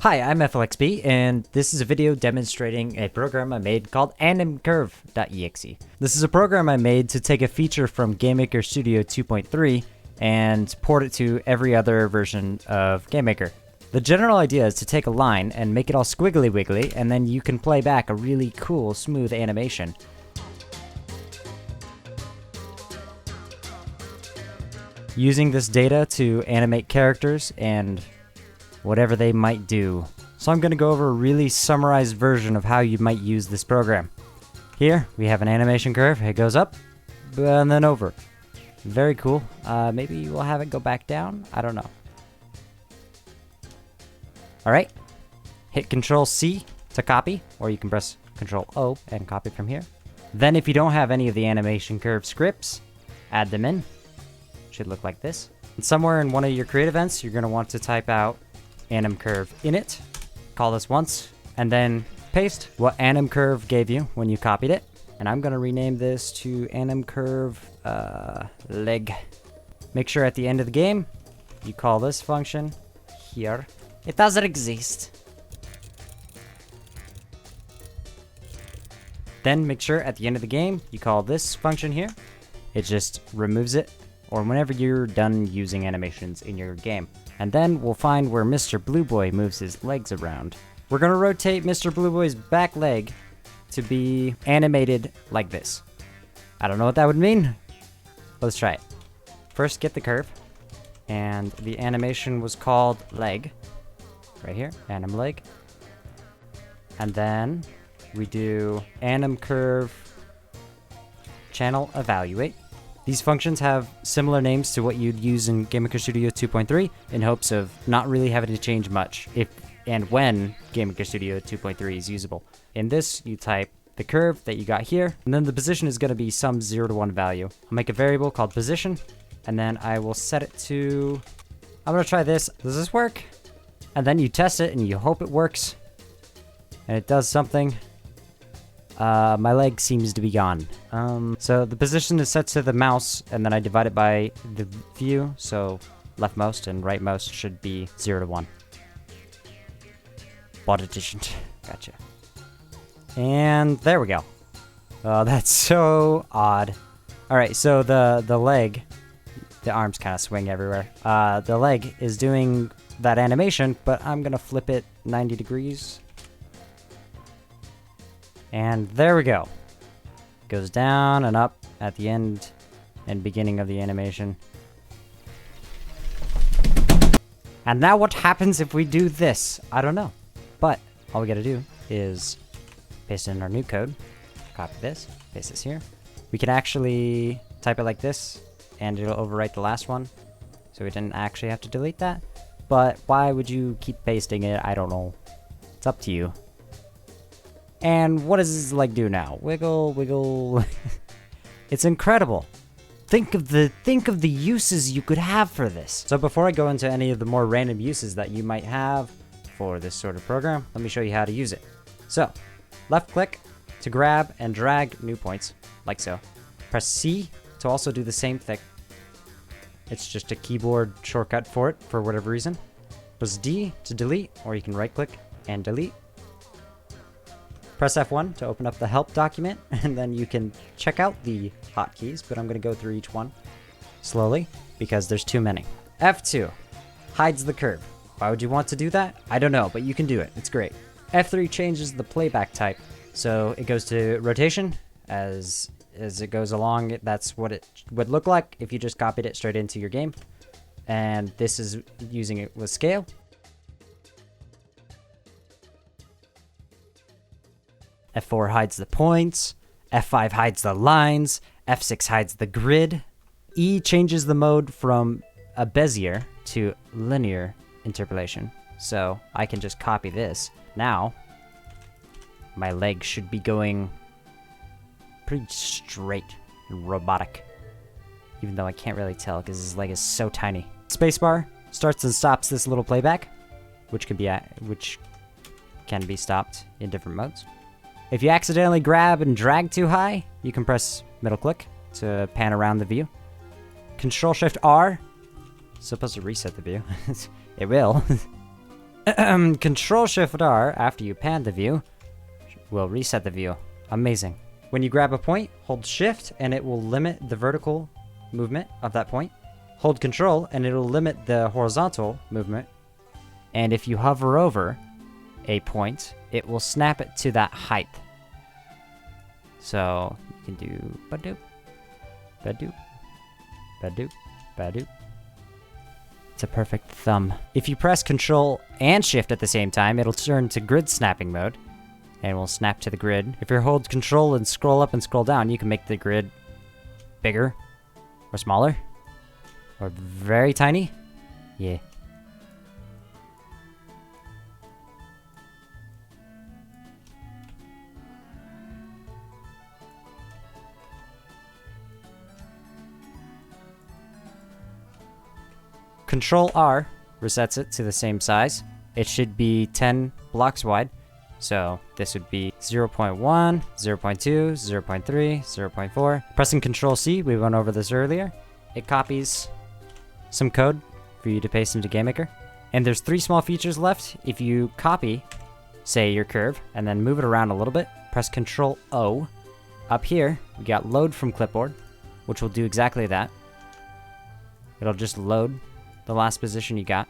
Hi, I'm FLXB, and this is a video demonstrating a program I made called Animcurve.exe. This is a program I made to take a feature from GameMaker Studio 2.3 and port it to every other version of GameMaker. The general idea is to take a line and make it all squiggly wiggly, and then you can play back a really cool, smooth animation. Using this data to animate characters and whatever they might do. So I'm going to go over a really summarized version of how you might use this program. Here we have an animation curve. It goes up and then over. Very cool. Maybe we'll have it go back down. I don't know. Alright. Hit Control C to copy, or you can press Control O and copy from here. Then if you don't have any of the animation curve scripts, add them in. Should look like this. And somewhere in one of your create events, you're going to want to type out Animcurve init, call this once, and then paste what Animcurve gave you when you copied it. And I'm going to rename this to Animcurve leg. Make sure at the end of the game, you call this function here. It doesn't exist. Then make sure at the end of the game, you call this function here. It just removes it, or whenever you're done using animations in your game. And then we'll find where Mr. Blue Boy moves his legs around. We're gonna rotate Mr. Blue Boy's back leg to be animated like this. I don't know what that would mean. Let's try it. First, get the curve. And the animation was called leg. Right here, anim leg. And then we do Animcurve channel evaluate. These functions have similar names to what you'd use in GameMaker Studio 2.3 in hopes of not really having to change much if and when GameMaker Studio 2.3 is usable. In this, you type the curve that you got here, and then the position is going to be some 0 to 1 value. I'll make a variable called position, and then I will set it to... I'm going to try this. Does this work? And then you test it, and you hope it works. And it does something. My leg seems to be gone. So the position is set to the mouse, and then I divide it by the view, so leftmost and rightmost should be 0 to 1. Bot edition. Gotcha. And there we go. Oh, that's so odd. Alright, so the leg, the arms kind of swing everywhere. The leg is doing that animation, but I'm gonna flip it 90 degrees. And there we go. Goes down and up at the end and beginning of the animation. And now what happens if we do this? I don't know. But all we gotta do is paste in our new code, copy this, paste this here. We can actually type it like this and it'll overwrite the last one. So we didn't actually have to delete that. But why would you keep pasting it? I don't know. It's up to you. And what does this leg do now? Wiggle, wiggle. It's incredible. Think of the uses you could have for this. So before I go into any of the more random uses that you might have for this sort of program, let me show you how to use it. So, left click to grab and drag new points, like so. Press C to also do the same thing. It's just a keyboard shortcut for it, for whatever reason. Press D to delete, or you can right click and delete. Press F1 to open up the help document, and then you can check out the hotkeys, but I'm going to go through each one slowly because there's too many. F2 hides the curve. Why would you want to do that? I don't know, but you can do it. It's great. F3 changes the playback type, so it goes to rotation. As it goes along, that's what it would look like if you just copied it straight into your game. And this is using it with scale. F4 hides the points, F5 hides the lines, F6 hides the grid. E changes the mode from a Bezier to linear interpolation. So I can just copy this. Now, my leg should be going pretty straight and robotic. Even though I can't really tell because his leg is so tiny. Spacebar starts and stops this little playback, which can be stopped in different modes. If you accidentally grab and drag too high, you can press middle click to pan around the view. Control Shift R, supposed to reset the view. It will. Control Shift R after you pan the view will reset the view. Amazing. When you grab a point, hold Shift and it will limit the vertical movement of that point. Hold Control and it will limit the horizontal movement. And if you hover over a point, it will snap it to that height. So you can do ba-doop, ba-doop, ba-doop, ba-doop. It's a perfect thumb. If you press Control and Shift at the same time, it'll turn to grid snapping mode and will snap to the grid. If you hold Control and scroll up and scroll down, you can make the grid bigger or smaller or very tiny. Yeah. Control R resets it to the same size. It should be 10 blocks wide. So this would be 0.1, 0.2, 0.3, 0.4. Pressing Control C, we went over this earlier. It copies some code for you to paste into GameMaker. And there's 3 small features left. If you copy, say, your curve, and then move it around a little bit, press Control O. Up here, we got load from Clipboard, which will do exactly that. It'll just load the last position you got.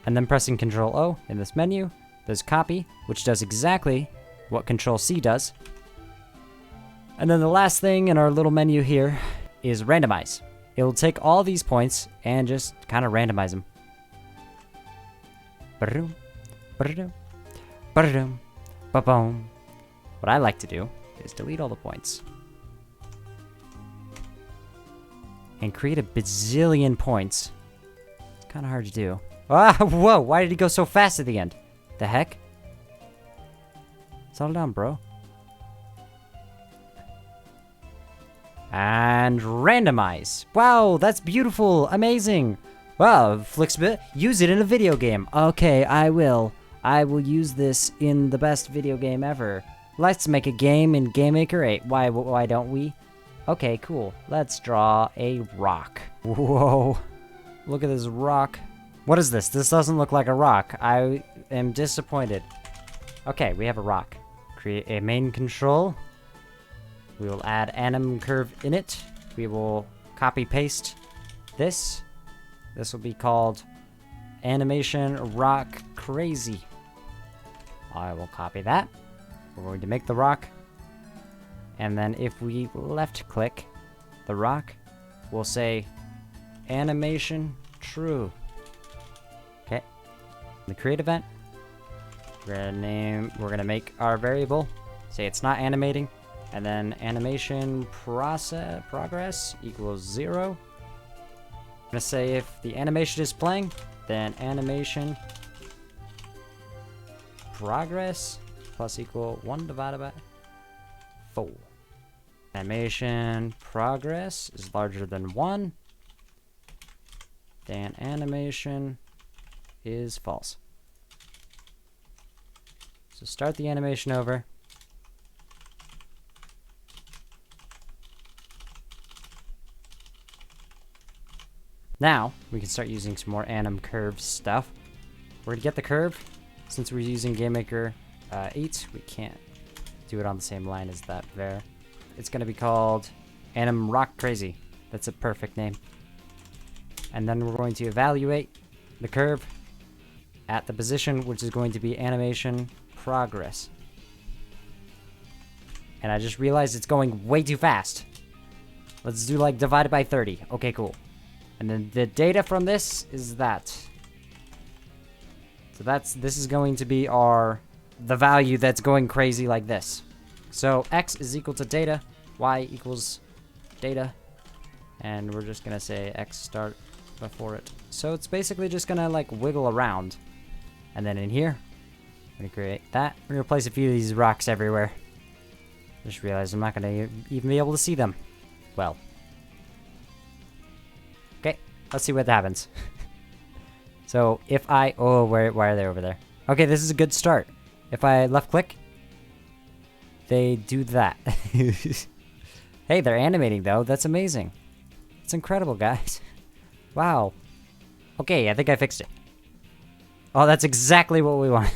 And then pressing Control O in this menu, there's copy, which does exactly what Control C does. And then the last thing in our little menu here is randomize. It will take all these points and just kind of randomize them. Ba-doom, ba-doom, ba-doom, ba-boom. What I like to do is delete all the points and create a bazillion points. It's kind of hard to do. Ah, whoa, why did he go so fast at the end? The heck? Settle down, bro. And randomize. Wow, that's beautiful, amazing. Wow, Flixbit, use it in a video game. Okay, I will. I will use this in the best video game ever. Let's make a game in GameMaker 8. Why don't we? Okay, cool. Let's draw a rock. Whoa. Look at this rock. What is this? This doesn't look like a rock. I am disappointed. Okay, we have a rock. Create a main control. We will add Animcurve in it. We will copy paste this. This will be called Animation Rock Crazy. I will copy that. We're going to make the rock. And then if we left click the rock, we'll say animation true. Okay. The create event, we're gonna make our variable, say it's not animating, and then animation progress equals 0. I'm gonna say if the animation is playing, then animation progress plus equal 1 divided by 4. Animation progress is larger than 1. Then animation is false. So start the animation over. Now we can start using some more Animcurve stuff. We're gonna get the curve. Since we're using GameMaker 8, we can't do it on the same line as that var. It's gonna be called Anim Rock Crazy. That's a perfect name. And then we're going to evaluate the curve at the position, which is going to be animation progress. And I just realized it's going way too fast. Let's do like divided by 30. Okay, cool. And then the data from this is that. So this is going to be the value that's going crazy like this. So x is equal to data, y equals data, and we're just gonna say x start before it. So it's basically just gonna like wiggle around. And then in here, I'm gonna create that. We're gonna place a few of these rocks everywhere. Just realized I'm not gonna even be able to see them. Well. Okay, let's see what happens. So if I, oh, why are they over there? Okay, this is a good start. If I left click, they do that. Hey, they're animating though. That's amazing. It's incredible, guys. Wow. Wow. Okay, I think I fixed it. Oh, that's exactly what we want.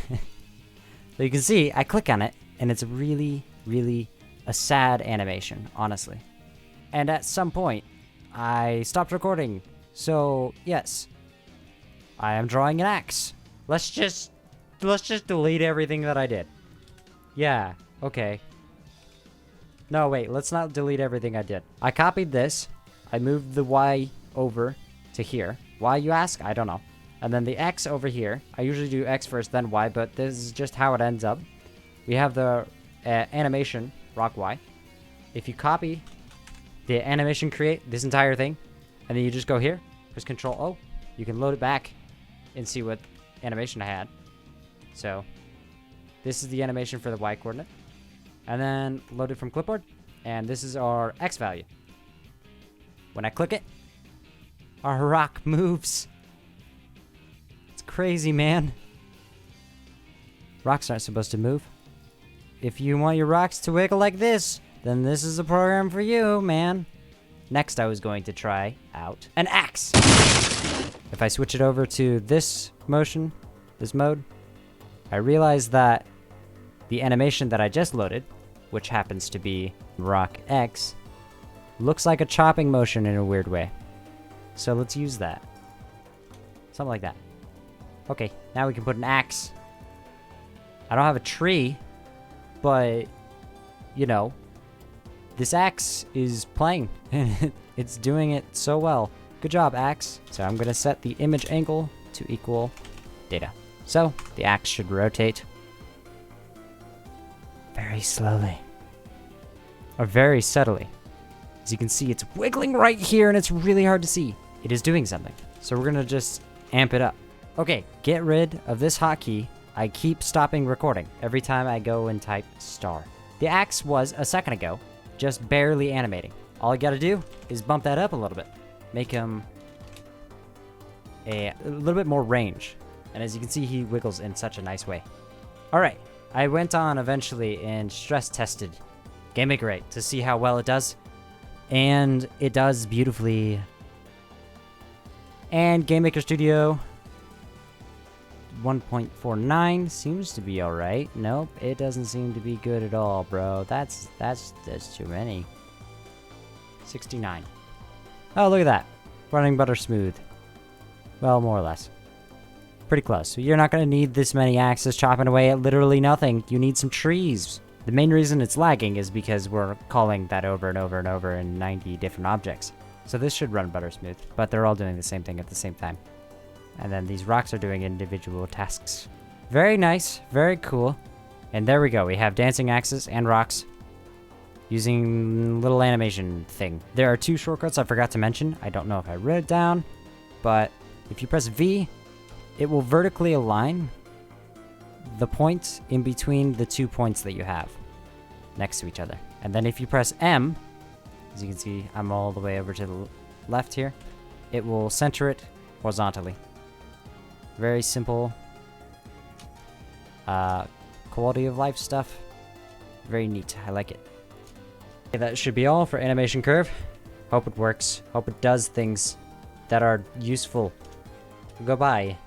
So you can see, I click on it, and it's really, really a sad animation, honestly. And at some point, I stopped recording. So, yes. I am drawing an axe. Let's just delete everything that I did. Yeah, okay. No, wait, let's not delete everything I did. I copied this. I moved the Y over to here. Why, you ask? I don't know. And then the X over here. I usually do X first, then Y, but this is just how it ends up. We have the animation, rock Y. If you copy the animation create, this entire thing, and then you just go here, press Control O, you can load it back and see what animation I had. So, this is the animation for the Y coordinate. And then load it from Clipboard, and this is our X value. When I click it, our rock moves. It's crazy, man. Rocks aren't supposed to move. If you want your rocks to wiggle like this, then this is a program for you, man. Next, I was going to try out an axe. If I switch it over to this motion, this mode, I realize that the animation that I just loaded, which happens to be Rock X, looks like a chopping motion in a weird way. So let's use that. Something like that. Okay, now we can put an axe. I don't have a tree, but, you know, this axe is playing. It's doing it so well. Good job, axe. So I'm going to set the image angle to equal data. So the axe should rotate very slowly. Or very subtly. As you can see, it's wiggling right here and it's really hard to see. It is doing something. So we're going to just amp it up. Okay, get rid of this hotkey. I keep stopping recording every time I go and type star. The axe was, a second ago, just barely animating. All I gotta do is bump that up a little bit. Make him a little bit more range. And as you can see, he wiggles in such a nice way. Alright, I went on eventually and stress tested GameMaker 8 to see how well it does. And it does beautifully. And GameMaker Studio 1.49 seems to be alright. Nope, it doesn't seem to be good at all, bro. That's too many. 69. Oh, look at that. Running butter smooth. Well, more or less. Pretty close. So you're not going to need this many axes chopping away at literally nothing. You need some trees. The main reason it's lagging is because we're calling that over and over and over in 90 different objects. So this should run butter smooth, but they're all doing the same thing at the same time. And then these rocks are doing individual tasks. Very nice, very cool. And there we go, we have dancing axes and rocks using little animation thing. There are two shortcuts I forgot to mention. I don't know if I wrote it down, but if you press V, it will vertically align the point in between the 2 points that you have next to each other. And then if you press M, as you can see, I'm all the way over to the left here, it will center it horizontally. Very simple quality of life stuff. Very neat. I like it. Okay, that should be all for Animation Curve. Hope it works. Hope it does things that are useful. Goodbye.